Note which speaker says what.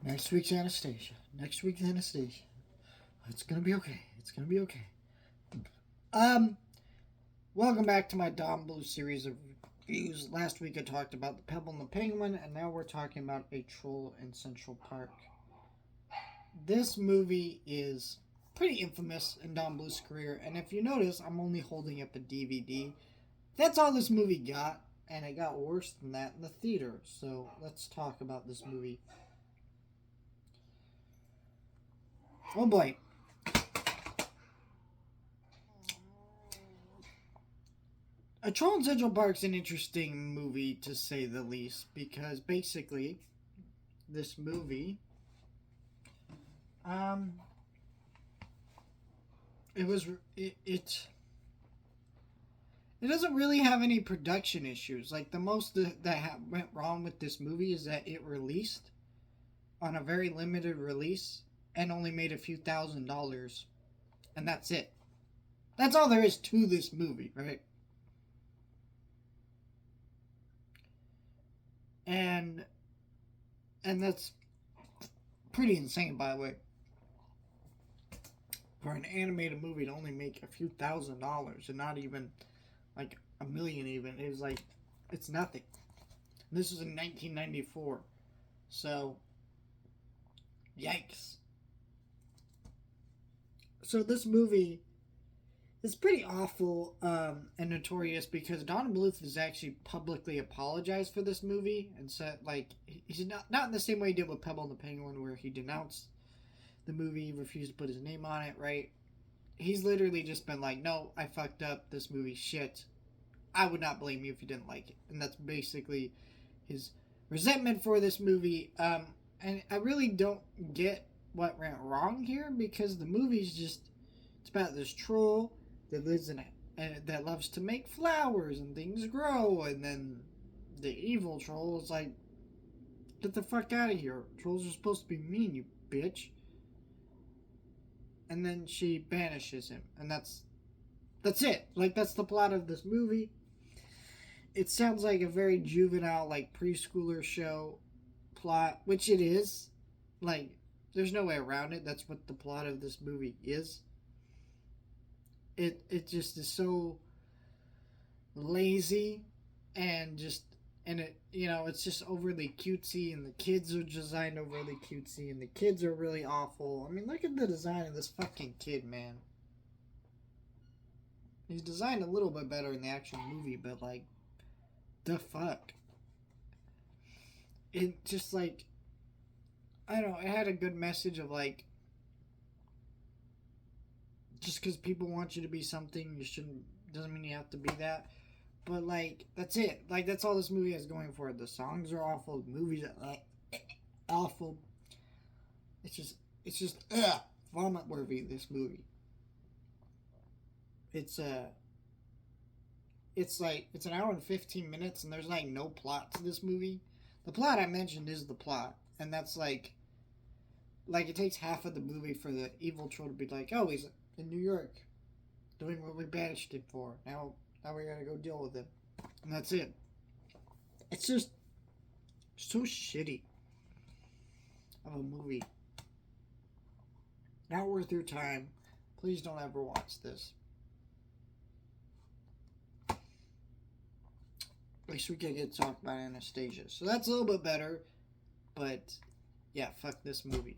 Speaker 1: Next week's Anastasia. Next week's Anastasia. It's gonna be okay. It's gonna be okay. Um, Welcome back to my Don Blue series of reviews. Last week I talked about the Pebble and the Penguin, and now we're talking about A Troll in Central Park. This movie is pretty infamous in Don Bluth's career, and if you notice, I'm only holding up a DVD. That's all this movie got, and it got worse than that in the theater. So let's talk about this movie. Oh boy. A Troll in Central Park's an interesting movie to say the least, because basically, this movie, it was it doesn't really have any production issues. Like the most that went wrong with this movie is that it released on a very limited release and only made a few $1,000s, and that's it. That's all there is to this movie, right? And that's pretty insane, by the way, for an animated movie to only make a few $1,000s and not even like a million. Even it was like it's nothing. This was in 1994, so yikes. So this movie is pretty awful and notorious because Don Bluth has actually publicly apologized for this movie and said, like, he's not in the same way he did with Pebble and the Penguin, where he denounced the movie, refused to put his name on it, right? He's literally just been like, no, I fucked up, this movie's shit. I would not blame you if you didn't like it. And that's basically his resentment for this movie. And I really don't get what went wrong here, because the movie's just, it's about this troll that lives in it and that loves to make flowers and things grow, and then the evil troll is like, get the fuck out of here, trolls are supposed to be mean, you bitch. And then she banishes him, and that's it. Like, that's the plot of this movie. It sounds like a very juvenile, like, preschooler show plot, which it is. Like, there's no way around it. That's what the plot of this movie is. It just is so lazy and it's just overly cutesy, and the kids are designed overly cutesy, and the kids are really awful. I mean, look at the design of this fucking kid, man. He's designed a little bit better in the actual movie, but like, the fuck. It just like, I don't know, it had a good message of like, just because people want you to be something, doesn't mean you have to be that. But like, that's it. Like, that's all this movie has going for it. The songs are awful. The movies are awful. It's just vomit worthy. This movie. It's like, it's an hour and 15 minutes, and there's like no plot to this movie. The plot I mentioned is the plot, and that's like it takes half of the movie for the evil troll to be like, oh, he's in New York, doing what we banished him for. Now we gotta go deal with him, and that's it. It's just so shitty of a movie. Not worth your time. Please don't ever watch this. Next week I get to talk about Anastasia, so that's a little bit better. But yeah, fuck this movie.